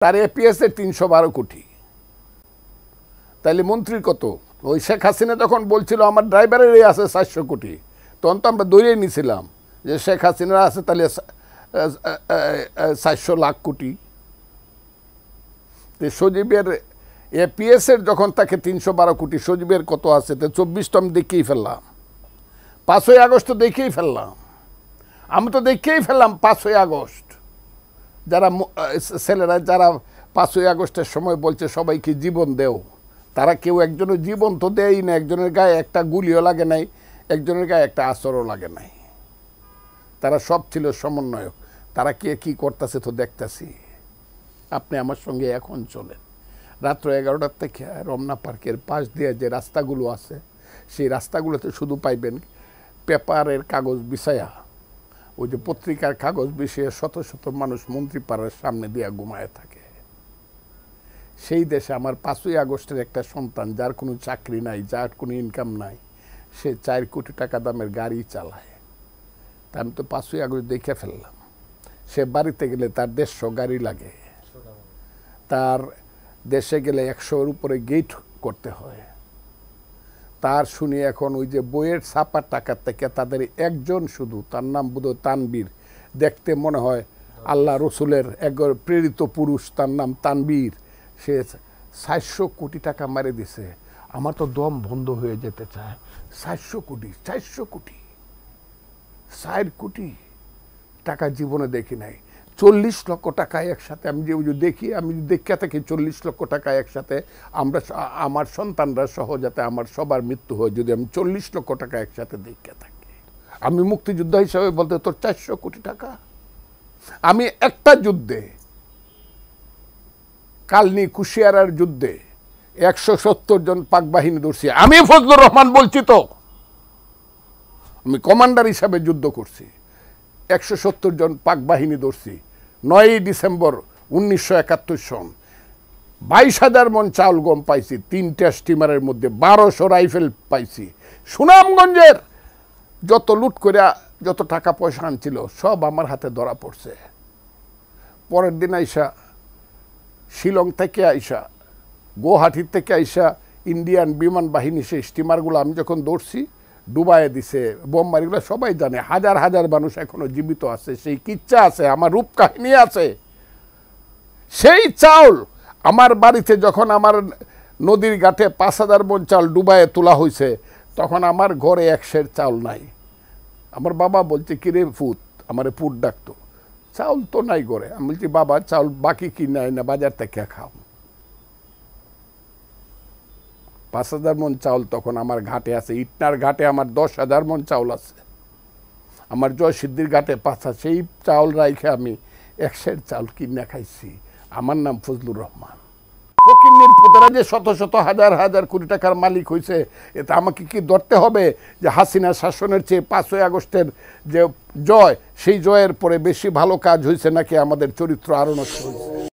তার এপিএস এর ৩১২ কোটি, তাইলে মন্ত্রীর কত? ওই শেখ হাসিনা যখন বলছিল আমার ড্রাইভারেরই আছে ৪০০ কোটি, তখন তো আমরা দৌড়িয়ে নিয়েছিলাম যে শেখ হাসিনার আছে তাহলে ৪০০ লাখ কোটি। সজীবের এপিএস এর যখন তাকে ৩১২ কোটি, সজীবের কত আছে? তো ২৪ তো আমি দেখেই ফেললাম, ৫ই আগস্ট তো দেখেই ফেললাম, আমি তো দেখেই ফেললাম ৫ই আগস্ট। যারা ছেলেরা যারা ৫ই আগস্টের সময় বলছে সবাইকে জীবন দেও, তারা কেউ একজনের জীবন তো দেয়ই না, একজনের গায়ে একটা গুলিও লাগে নাই, একজনের গায়ে একটা আচরও লাগে নাই। তারা সব ছিল সমন্বয়ক। তারা কে কী করতেছে তো দেখতেছি। আপনি আমার সঙ্গে এখন চলেন, রাত্র ১১টার থেকে রমনা পার্কের পাশ দিয়ে যে রাস্তাগুলো আছে সেই রাস্তাগুলোতে শুধু পাইবেন পেপারের কাগজ বিছায়া, ওই যে পত্রিকার কাগজ বিছিয়ে শত শত মানুষ মন্ত্রীপাড়ার সামনে দিয়ে ঘুমায় থাকে। সেই দেশে আমার ৫ই আগস্টের একটা সন্তান, যার কোনো চাকরি নাই, যার কোনো ইনকাম নাই, সে ৪ কোটি টাকা দামের গাড়ি চালায়। তা আমি তো ৫ই আগস্ট দেখে ফেললাম। সে বাড়িতে গেলে তার ১৫০ গাড়ি লাগে, তার দেশে গেলে ১০০-এর উপরে গেট করতে হয়। তার শুনি এখন ওই যে বইয়ের ছাপার টাকা থেকে তাদের একজন শুধু, তার নাম বোধহয় তানবীর, দেখতে মনে হয় আল্লাহ রসুলের একজন প্রেরিত পুরুষ, তার নাম তানবীর, সে ৪০০ কোটি টাকা মারে দিছে। আমার তো দম বন্ধ হয়ে যেতে চায়। ৪০০ কোটি, ৪০০ কোটি, ৪ কোটি টাকা জীবনে দেখি নাই। ৪০ লক্ষ টাকা একসাথে আমি যে দেখি, আমি দেখা থাকি ৪০ লক্ষ টাকা একসাথে আমরা, আমার সন্তানরা সহ যাতে আমার সবার মৃত্যু হয়, যদি আমি ৪০ লক্ষ টাকা একসাথে দেখা থাকি। আমি মুক্তিযোদ্ধা হিসাবে বলতে তোর ৪০০ কোটি টাকা। আমি একটা যুদ্ধে, কালনি কুশিয়ারার যুদ্ধে ১৭০ জন পাক বাহিনী ধরছি। আমি ফজলুর রহমান বলছি তো, আমি কমান্ডার হিসাবে যুদ্ধ করছি। ১৭০ জন পাক বাহিনী ধরছি। ৯ই ডিসেম্বর ১৯৭১ সন ২২,০০০ মন চাউল গম পাইছি, ৩টা স্টিমারের মধ্যে ১২০০ রাইফেল পাইছি। সুনামগঞ্জের যত লুট করে যত টাকা পয়সা আনছিল সব আমার হাতে ধরা পড়ছে। পরের দিন আইসা শিলং থেকে আইসা, গুয়াহাটির থেকে আইসা ইন্ডিয়ান বিমান বাহিনী সেই স্টিমারগুলো আমি যখন দৌড়ছি ডুবাইয়ে দিছে, বোমবাড়িগুলো সবাই জানে। হাজার হাজার মানুষ এখনো জীবিত আছে, সেই কিচ্ছা আছে, আমার রূপ কাহিনী আছে। সেই চাউল আমার বাড়িতে যখন আমার নদীর ঘাটে ৫,০০০ মন চাউল ডুবাইয়ে তোলা হয়েছে, তখন আমার ঘরে ১ সের চাউল নাই। আমার বাবা বলছে কিরে ফুত, আমারে পুত ডাকতো, চাউল তো নাই ঘরে। আমি বলছি বাবা চাউল বাকি কি নাই না বাজার থেকে খাও। ৫,০০০ মন চাউল তখন আমার ঘাটে আছে। ইটনার ঘাটে আমার ১০,০০০ মন চাউল আছে, আমার জয়সিদ্ধির ঘাটে ৫,০০০। সেই চাউল রাইখে আমি ১ সের চাউল কিনে খাইছি। আমার নাম ফজলুর রহমান। ফকিন্নির পুতেরা যে শত শত হাজার হাজার কোটি টাকার মালিক হয়েছে, এটা আমাকে কি ধরতে হবে যে হাসিনা শাসনের চেয়ে ৫ই আগস্টের যে জয়, সেই জয়ের পরে বেশি ভালো কাজ হয়েছে নাকি আমাদের চরিত্র আরো নষ্ট হয়েছে?